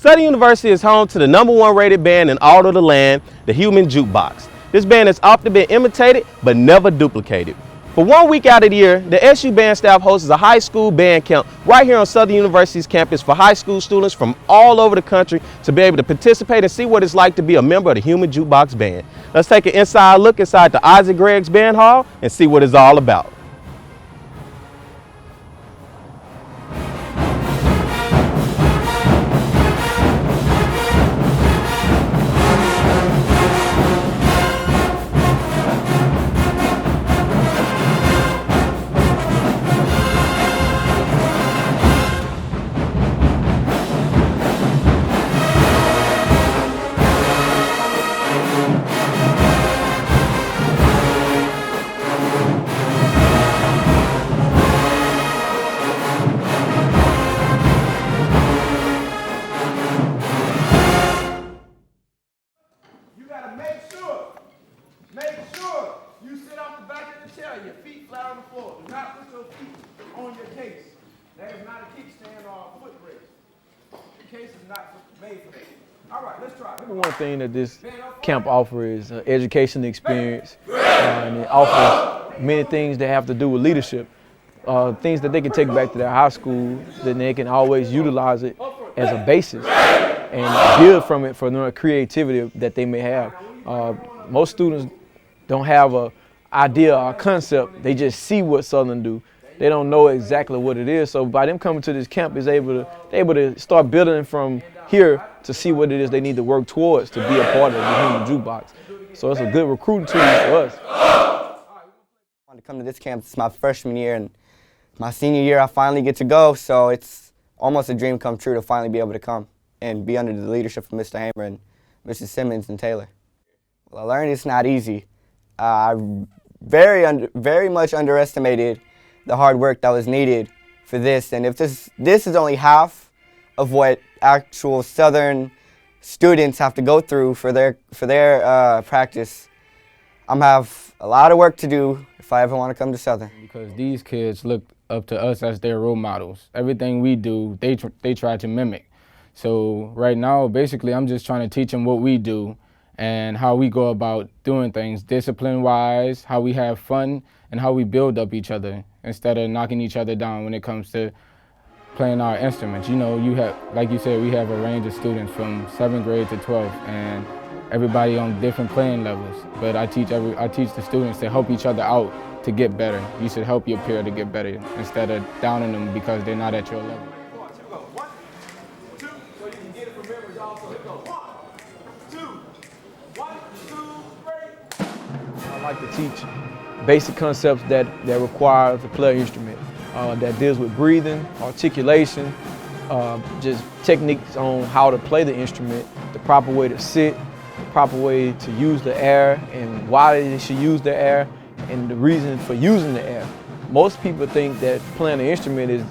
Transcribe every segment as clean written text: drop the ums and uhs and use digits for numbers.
Southern University is home to the #1 rated band in all of the land, the Human Jukebox. This band has often been imitated, but never duplicated. For 1 week out of the year, the SU band staff hosts a high school band camp right here on Southern University's campus for high school students from all over the country to be able to participate and see what it's like to be a member of the Human Jukebox Band. Let's take an inside look inside the Isaac Greggs Band Hall and see what it's all about. Make sure you sit off the back of the chair, your feet flat on the floor. Do not put your feet on your case. That is not a kickstand or a foot brace. The case is not made for that. All right, let's try. One thing that this camp offers is education experience, and it offers many things that have to do with leadership, things that they can take back to their high school, then they can always utilize it as a basis and build from it for the creativity that they may have. Most students don't have an idea or a concept. They just see what Southern do. They don't know exactly what it is. So by them coming to this camp, they're able to start building from here to see what it is they need to work towards to be a part of the Human Jukebox. So it's a good recruiting tool for us. I wanted to come to this camp. It's my freshman year, and my senior year I finally get to go. So it's almost a dream come true to finally be able to come and be under the leadership of Mr. Hamer and Mrs. Simmons and Taylor. Well, I learned it's not easy. I very much underestimated the hard work that was needed for this. And if this is only half of what actual Southern students have to go through for their practice, I'm gonna have a lot of work to do if I ever want to come to Southern. Because these kids look up to us as their role models. Everything we do, they try to mimic. So right now, basically, I'm just trying to teach them what we do and how we go about doing things discipline-wise, how we have fun, and how we build up each other instead of knocking each other down when it comes to playing our instruments. You know, like you said, we have a range of students from 7th grade to 12th, and everybody on different playing levels. But I teach the students to help each other out to get better. You should help your peer to get better instead of downing them because they're not at your level. I like to teach basic concepts that require to play an instrument, that deals with breathing, articulation, just techniques on how to play the instrument, the proper way to sit, the proper way to use the air, and why they should use the air, and the reason for using the air. Most people think that playing an instrument is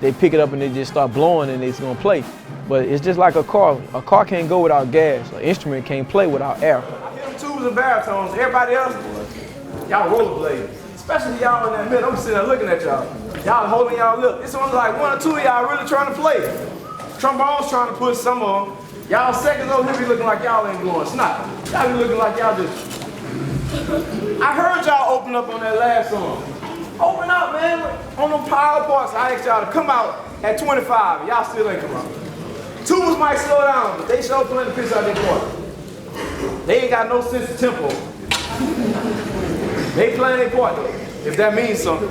they pick it up and they just start blowing and it's gonna play. But it's just like a car. A car can't go without gas. An instrument can't play without air. I hear them tubes and baritones. Everybody else, y'all rollerblades. Especially y'all in that middle. I'm sitting there looking at y'all. Y'all holding y'all lip. It's only like 1 or 2 of y'all really trying to play. Trombone's trying to put some on. Y'all seconds over here be looking like y'all ain't blowing snot. Y'all be looking like y'all just... I heard y'all open up on that last song. Open up, man. On them power parts, I asked y'all to come out at 25, and y'all still ain't come out. Tubas might slow down, but they sure playing the piss out their part. They ain't got no sense of tempo. They playing their part, though, if that means something.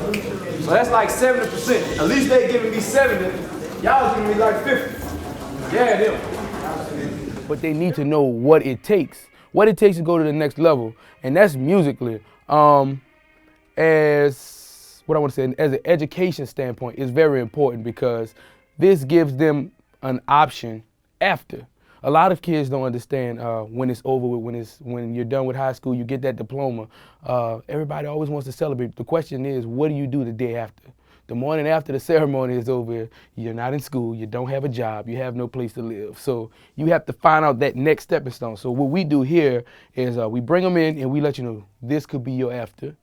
So that's like 70%. At least they giving me 70. Y'all giving me like 50. Yeah, them. But they need to know what it takes to go to the next level, and that's musically. As what I want to say, as an education standpoint, is very important because this gives them an option after. A lot of kids don't understand when it's over with, when you're done with high school, you get that diploma. Everybody always wants to celebrate. The question is, what do you do the day after? The morning after the ceremony is over, you're not in school, you don't have a job, you have no place to live. So you have to find out that next stepping stone. So what we do here is we bring them in and we let you know, this could be your after.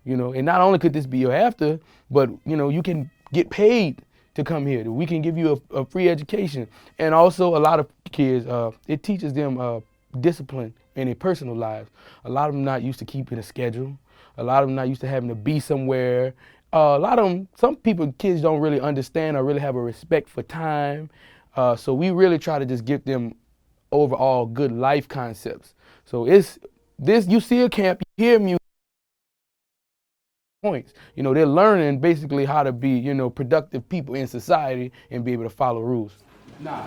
You know, and not only could this be your after, but you know, you can get paid to come here. We can give you a free education. And also a lot of kids, it teaches them discipline in their personal lives. A lot of them not used to keeping a schedule. A lot of them not used to having to be somewhere. A lot of them, some people, kids don't really understand or really have a respect for time. So we really try to just give them overall good life concepts. So it's this, you see a camp, you hear music points. You know, they're learning basically how to be, you know, productive people in society and be able to follow rules. Now,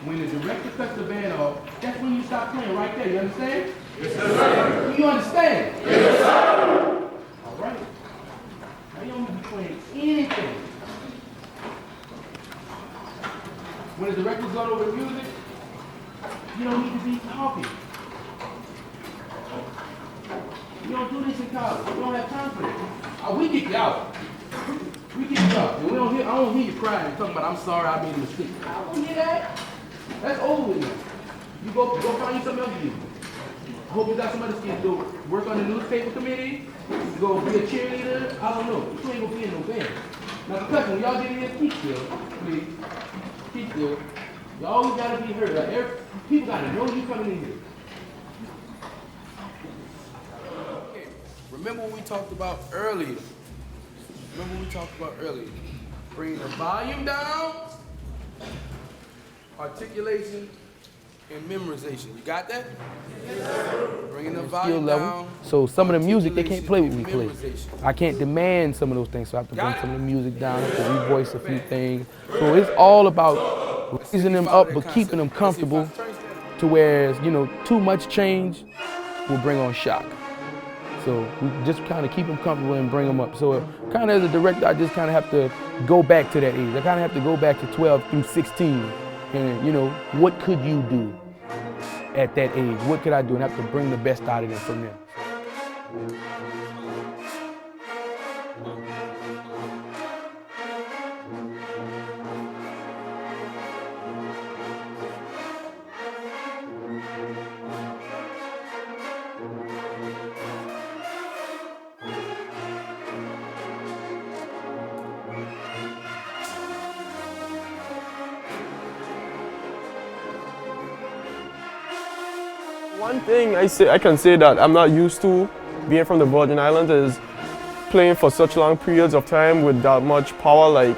when the director cuts the band off, that's when you stop playing right there, you understand? Yes, sir. You understand? Yes, sir. All right. Now you don't need to be playing anything. When the director's going over the music, you don't need to be talking. You don't do this in college. You don't have time for this. We kick you out. We kick you out. And I don't hear you crying and talking about, I'm sorry, I made a mistake. I don't hear that. That's over with now. You go find you something else to do. I hope you got some other kids to go work on the newspaper committee, go be a cheerleader. I don't know. You ain't gonna be in no band. Now, percussion, when y'all get in here, keep still, please. Keep still. You always gotta be heard. Like, people gotta know you coming in here. Remember what we talked about earlier. Bring the volume down, articulation, and memorization. You got that? Yes, sir. Bringing the volume down. So some of the music, they can't play what we play. I can't demand some of those things, so I have to bring some of the music down, I have to revoice a few things. So it's all about raising them up, but keeping them comfortable to where, you know, too much change will bring on shock. So we just kind of keep them comfortable and bring them up. So kind of as a director, I just kind of have to go back to that age. I kind of have to go back to 12 through 16. And, you know, what could you do at that age? What could I do? And I have to bring the best out of them from them. One thing I can say that I'm not used to being from the Virgin Islands is playing for such long periods of time with that much power. Like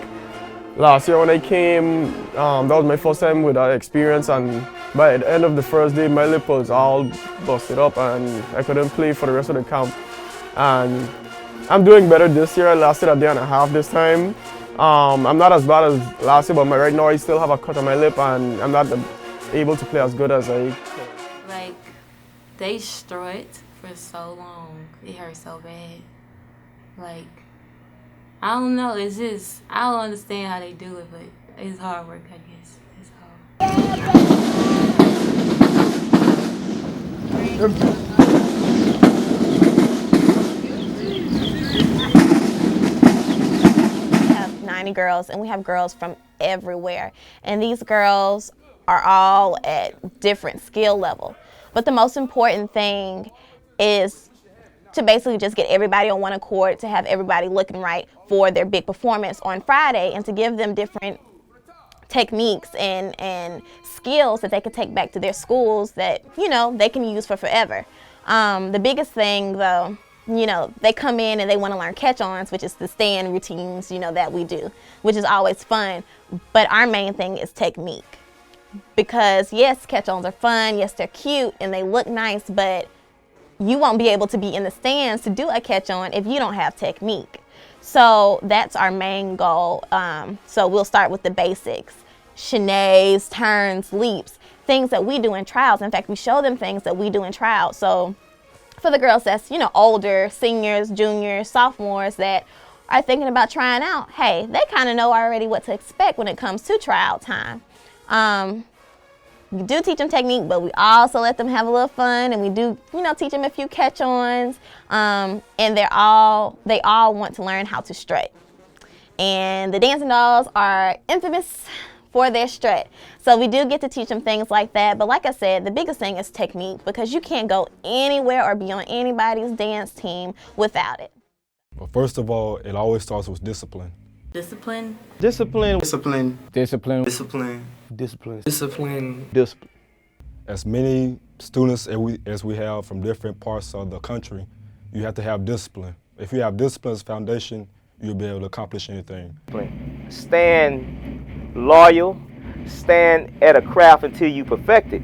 last year when I came, that was my first time with that experience, and by the end of the first day my lip was all busted up and I couldn't play for the rest of the camp. And I'm doing better this year. I lasted a day and a half this time. I'm not as bad as last year, but right now I still have a cut on my lip and I'm not able to play as good as I could. Like, they strut for so long. It hurts so bad. Like, I don't know. It's just, I don't understand how they do it, but it's hard work, I guess. It's hard. We have 90 girls, and we have girls from everywhere. And these girls are all at different skill level. But the most important thing is to basically just get everybody on one accord, to have everybody looking right for their big performance on Friday, and to give them different techniques and skills that they can take back to their schools that, you know, they can use for forever. The biggest thing, though, you know, they come in and they want to learn catch-ons, which is the stand routines, you know, that we do, which is always fun. But our main thing is technique. Because yes, catch-ons are fun, yes, they're cute and they look nice, but you won't be able to be in the stands to do a catch-on if you don't have technique. So that's our main goal. So we'll start with the basics: chenets, turns, leaps, things that we do in trials. In fact, we show them things that we do in trials. So for the girls that's, you know, older, seniors, juniors, sophomores that are thinking about trying out, hey, they kind of know already what to expect when it comes to trial time. We do teach them technique, but we also let them have a little fun, and we do, you know, teach them a few catch-ons, and they all want to learn how to strut. And the dancing dolls are infamous for their strut. So we do get to teach them things like that, but like I said, the biggest thing is technique, because you can't go anywhere or be on anybody's dance team without it. Well, first of all, it always starts with discipline. Discipline. Discipline. Discipline. Discipline. Discipline. Discipline. Discipline. Discipline. As many students as we have from different parts of the country, you have to have discipline. If you have discipline as a foundation, you'll be able to accomplish anything. Stand loyal, stand at a craft until you perfect it.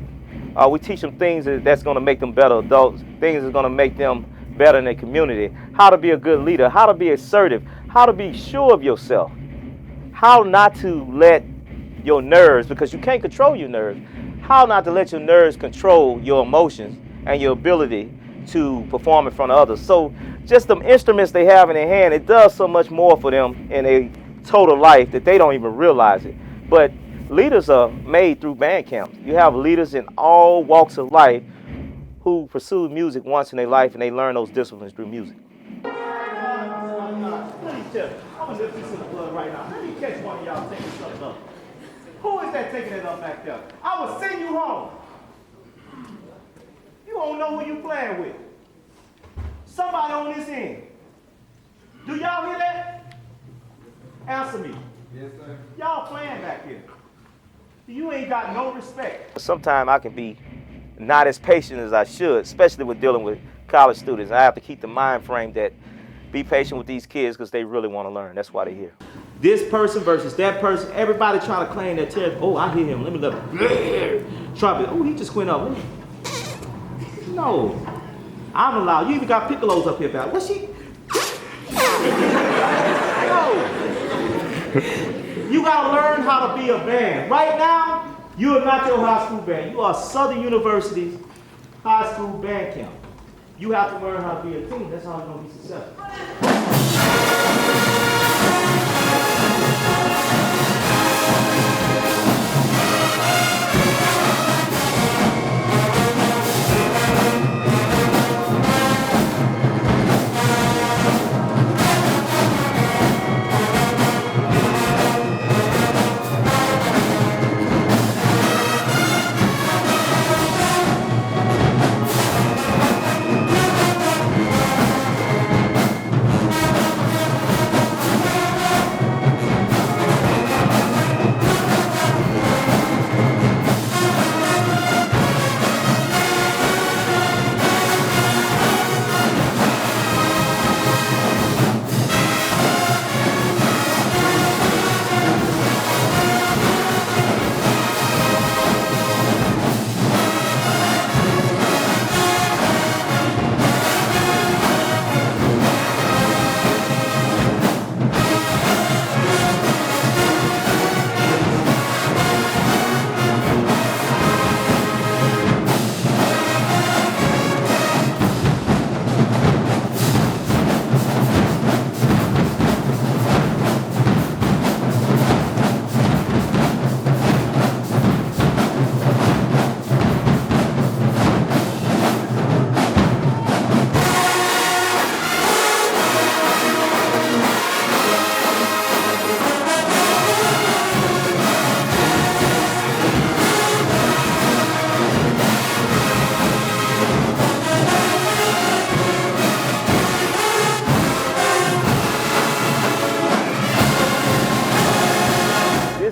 We teach them things that's going to make them better adults, things that's going to make them better in their community, how to be a good leader, how to be assertive, how to be sure of yourself, how not to let your nerves, because you can't control your nerves, how not to let your nerves control your emotions and your ability to perform in front of others. So just them instruments they have in their hand, it does so much more for them in a total life that they don't even realize it. But leaders are made through band camps. You have leaders in all walks of life who pursue music once in their life, and they learn those disciplines through music. Let me tell you, I'm gonna lift this in the blood right now. Let me catch one of y'all taking something up. Who is that taking it up back there? I will send you home. You don't know who you playing with. Somebody on this end. Do y'all hear that? Answer me. Yes, sir. Y'all playing back here. You ain't got no respect. Sometimes I can be not as patient as I should, especially with dealing with college students. I have to keep the mind frame that be patient with these kids because they really want to learn. That's why they're here. This person versus that person, everybody trying to claim their territory. Oh, I hear him. Let me look. Try to, oh, he just went up. No. I'm allowed. You even got piccolos up here, pal. What's she? No. You gotta learn how to be a band. Right now, you are not your high school band. You are Southern University's high school band camp. You have to learn how to be a team. That's how you're gonna be successful.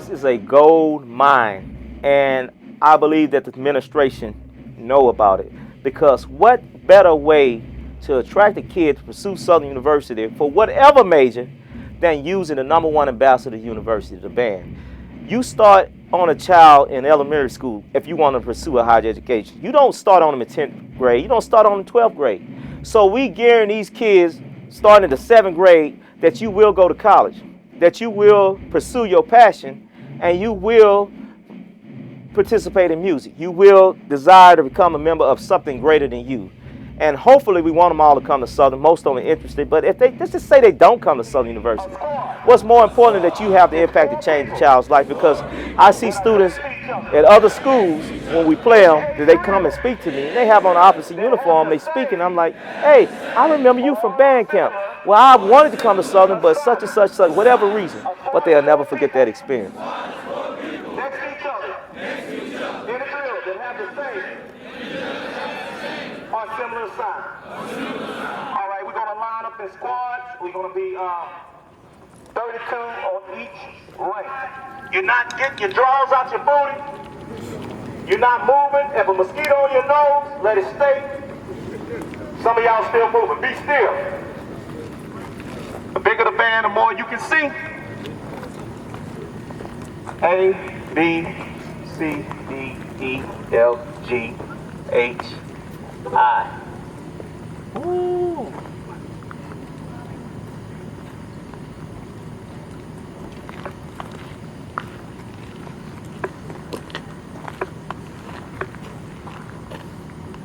Is a gold mine, and I believe that the administration know about it, because what better way to attract a kid to pursue Southern University for whatever major than using the #1 ambassador of the university, the band. You start on a child in elementary school if you want to pursue a higher education. You don't start on them in 10th grade. You don't start on them in 12th grade. So we guarantee these kids starting in the 7th grade that you will go to college, that you will pursue your passion, and you will participate in music. You will desire to become a member of something greater than you. And hopefully we want them all to come to Southern. Most of them are interested. But if they, let's just say they don't come to Southern University, what's more important that you have the impact to change the child's life? Because I see students at other schools, when we play them, that they come and speak to me. And they have on the opposite uniform. They speak, and I'm like, hey, I remember you from band camp. Well, I wanted to come to Southern, but such and such, whatever reason. But they'll never forget that experience. Similar sign. All right, we're gonna line up in squads. We're gonna be 32 on each ring. You're not getting your drawers out your booty. You're not moving. If a mosquito on your nose, let it stay. Some of y'all still moving. Be still. The bigger the band, the more you can see. A, B, C, D, E, F, G, H, I. Ooh.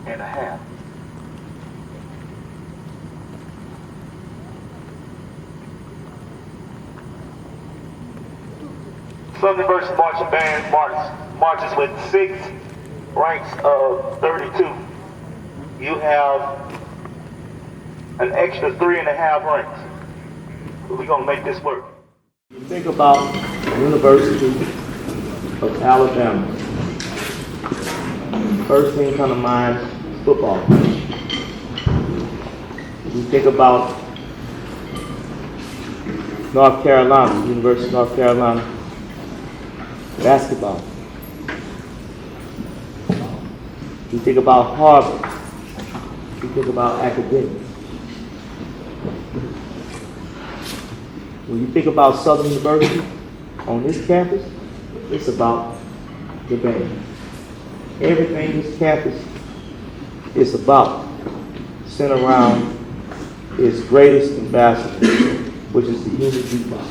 And a half. Southern University Marching Band marches with 6 ranks of 32. You have an extra 3.5 ranks. We're gonna make this work. You think about the University of Alabama. First thing come to mind is football. You think about North Carolina, University of North Carolina, basketball. You think about Harvard. You think about academics. When you think about Southern University on this campus, it's about the band. Everything this campus is about centered around its greatest ambassador, which is the human jukebox.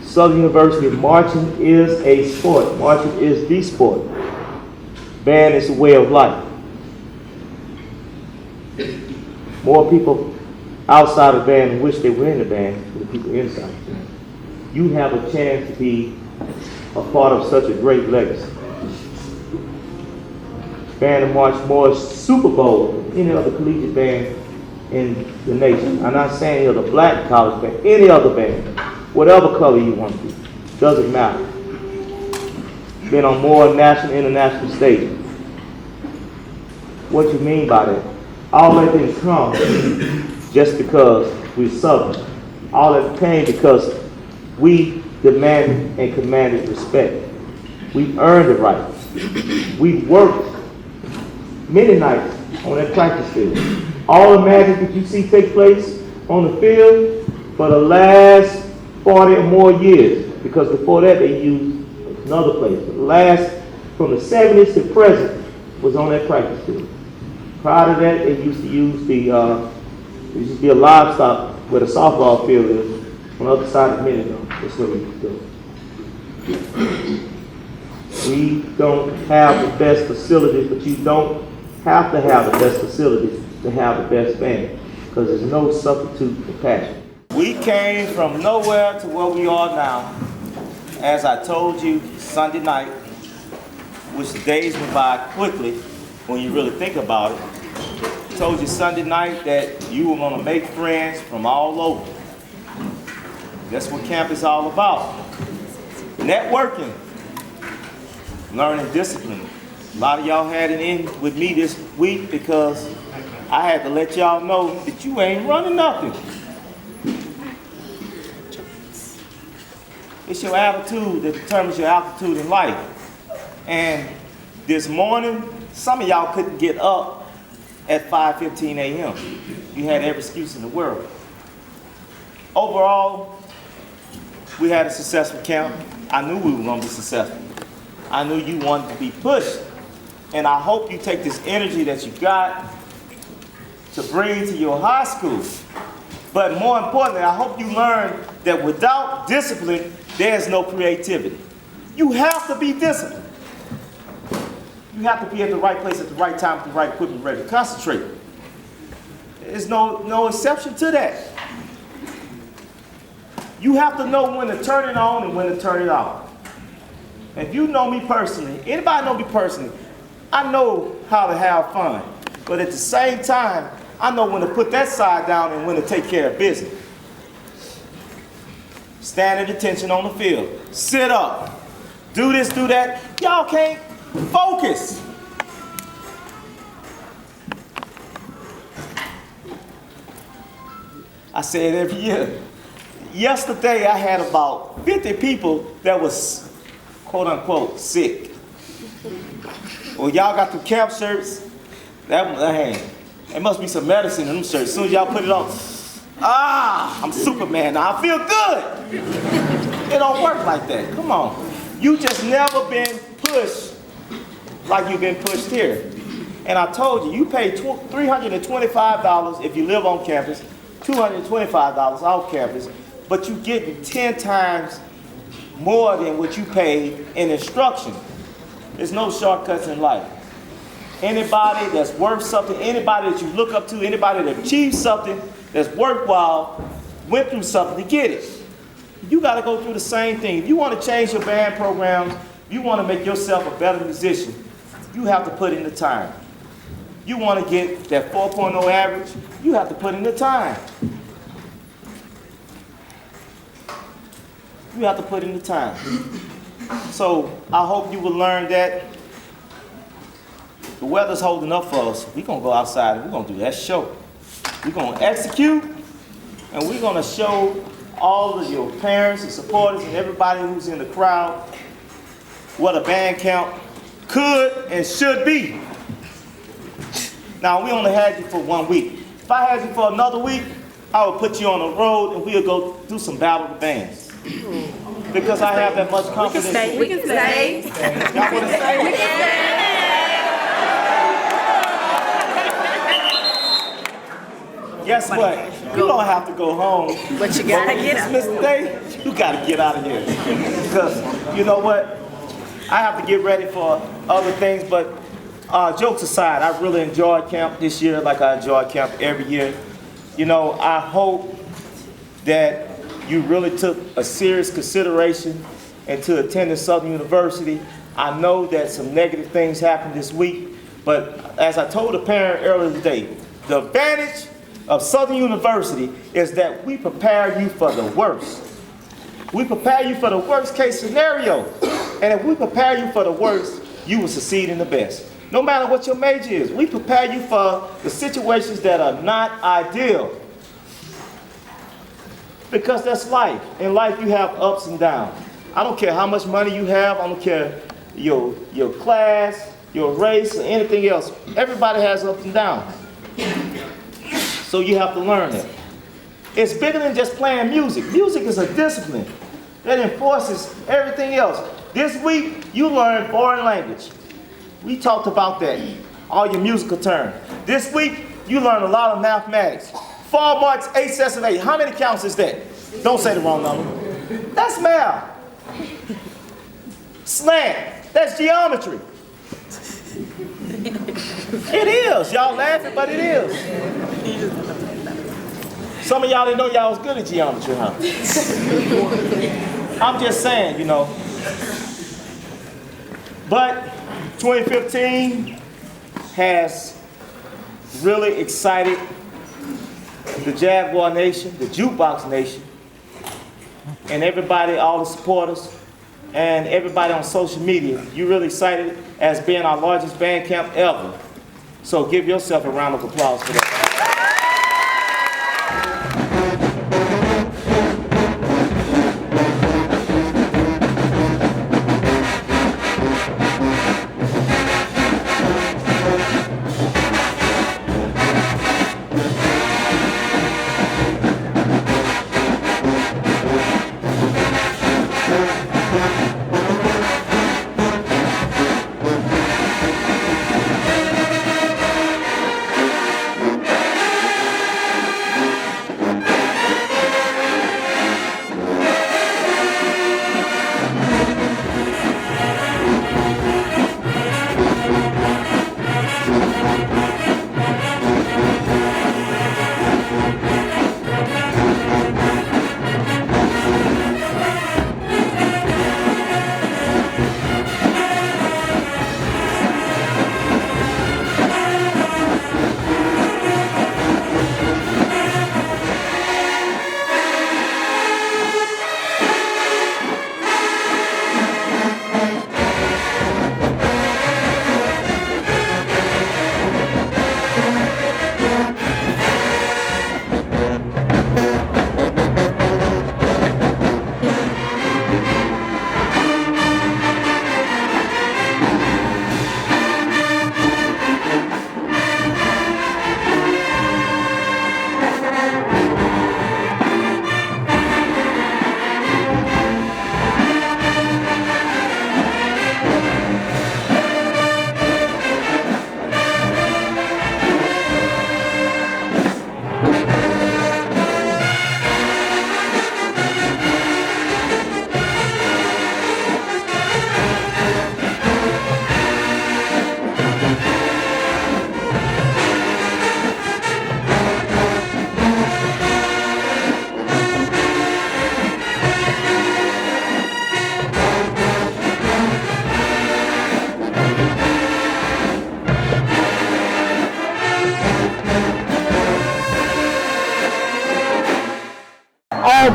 Southern University marching is a sport. Marching is the sport. Band is a way of life. More people outside of the band wish they were in the band than the people inside the band. You have a chance to be a part of such a great legacy. Band and march more Super Bowl than any other collegiate band in the nation. I'm not saying any other black college band, any other band, whatever color you want to be, doesn't matter. Been on more national, international stages. What you mean by that? All that didn't come just because we're Southern. All that came because we demanded and commanded respect. We earned it right. We worked many nights on that practice field. All the magic that you see take place on the field for the last 40 or more years, because before that they used another place. But the last, from the 70s to present, was on that practice field. Prior to that, they used to use there used to be a livestock where the softball field is on the other side of the Minute. That's where we used to go. We don't have the best facilities, but you don't have to have the best facilities to have the best band, because there's no substitute for passion. We came from nowhere to where we are now. As I told you Sunday night, which the days went by quickly when you really think about it. I told you Sunday night that you were going to make friends from all over. That's what camp is all about. Networking, learning discipline. A lot of y'all had it in with me this week because I had to let y'all know that you ain't running nothing. It's your attitude that determines your altitude in life. And this morning, some of y'all couldn't get up at 5:15 a.m. You had every excuse in the world. Overall, we had a successful camp. I knew we were going to be successful. I knew you wanted to be pushed. And I hope you take this energy that you got to bring to your high school. But more importantly, I hope you learn that without discipline, there's no creativity. You have to be disciplined. You have to be at the right place at the right time with the right equipment ready to concentrate. There's no exception to that. You have to know when to turn it on and when to turn it off. If you know me personally, anybody know me personally, I know how to have fun. But at the same time, I know when to put that side down and when to take care of business. Stand at attention on the field. Sit up. Do this, do that. Y'all can't focus. I say it every year. Yesterday I had about 50 people that was quote unquote sick. Well, y'all got the camp shirts. Hey, there must be some medicine in them shirts. As soon as y'all put it on, I'm Superman now. I feel good. It don't work like that. Come on. You just never been pushed like you've been pushed here. And I told you, you pay $325 if you live on campus, $225 off campus, but you get 10 times more than what you paid in instruction. There's no shortcuts in life. Anybody that's worth something, anybody that you look up to, anybody that achieved something that's worthwhile, went through something to get it. You got to go through the same thing. If you want to change your band programs, if you want to make yourself a better musician, you have to put in the time. You want to get that 4.0 average, you have to put in the time. You have to put in the time. So I hope you will learn that the weather's holding up for us. We're going to go outside and we're going to do that show. We're going to execute, and we're going to show all of your parents and supporters and everybody who's in the crowd what a band camp could and should be. Now, we only had you for 1 week. If I had you for another week, I would put you on the road and we'll go do some battle of bands. Because I have that much confidence. We can stay. Y'all want to stay? We can stay. Guess what? You don't have to go home. But you gotta get out. Mr. Day, you gotta get out of here. Because you know what? I have to get ready for other things, but jokes aside, I really enjoyed camp this year like I enjoy camp every year. You know, I hope that you really took a serious consideration into attending Southern University. I know that some negative things happened this week, but as I told a parent earlier today, the advantage of Southern University is that we prepare you for the worst. We prepare you for the worst case scenario. And if we prepare you for the worst, you will succeed in the best. No matter what your major is, we prepare you for the situations that are not ideal. Because that's life. In life, you have ups and downs. I don't care how much money you have. I don't care your class, your race, or anything else. Everybody has ups and downs. So you have to learn it. It's bigger than just playing music. Music is a discipline that enforces everything else. This week, you learned foreign language. We talked about that, all your musical terms. This week, you learned a lot of mathematics. 4 marks, 8 sets of 8. How many counts is that? Don't say the wrong number. That's math. Slant, that's geometry. It is. Y'all laughing, but it is. Some of y'all didn't know y'all was good at geometry, huh? I'm just saying, you know. But 2015 has really excited the Jaguar Nation, the Jukebox Nation, and everybody, all the supporters, and everybody on social media. You really excited as being our largest band camp ever. So give yourself a round of applause for that.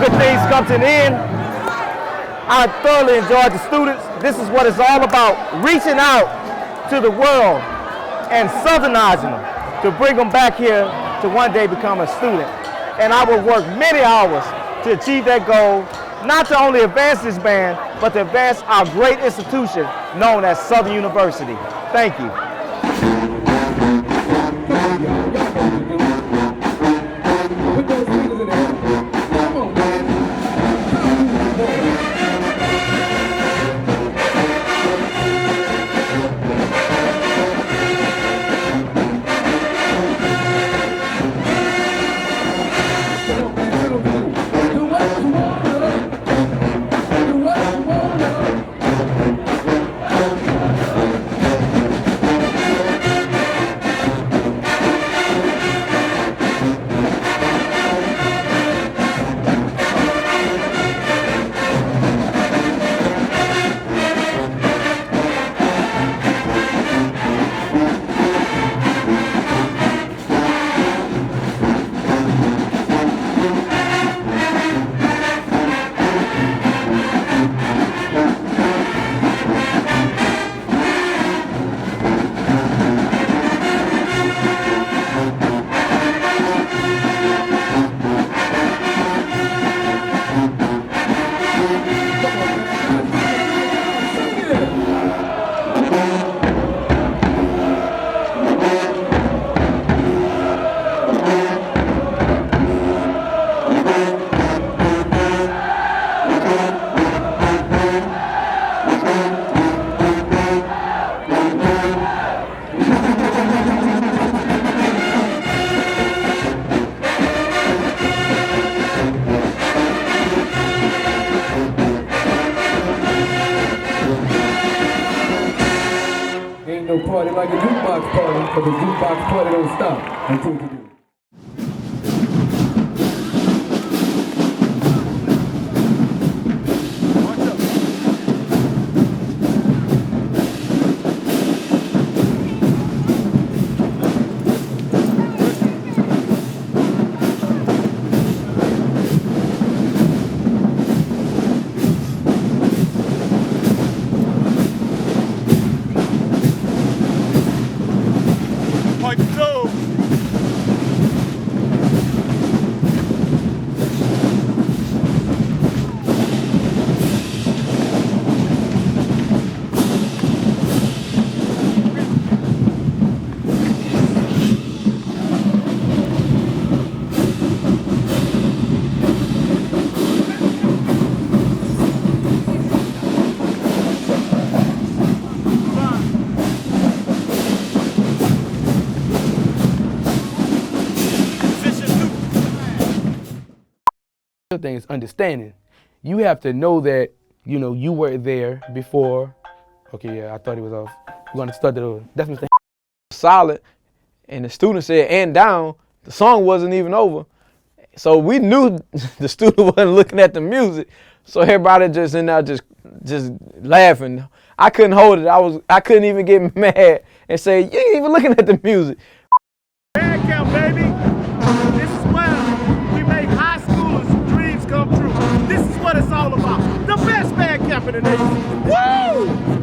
good things come to an end. I thoroughly enjoyed the students. This is what it's all about, reaching out to the world and Southernizing them to bring them back here to one day become a student. And I will work many hours to achieve that goal, not to only advance this band, but to advance our great institution known as Southern University. Thank you. Ain't no party like a jukebox party, because a jukebox party don't stop until you do. The other thing is understanding. You have to know that, you know, you were there before. Okay, yeah, I thought it was off. We're gonna start it over. That's Mr. Solid, and the student said and down. The song wasn't even over, so we knew the student wasn't looking at the music. So everybody just in there just laughing. I couldn't hold it. I couldn't even get mad and say you ain't even looking at the music. Band camp, baby. This is where we make high schoolers' dreams come true. This is what it's all about. The best band camp in the nation. Woo!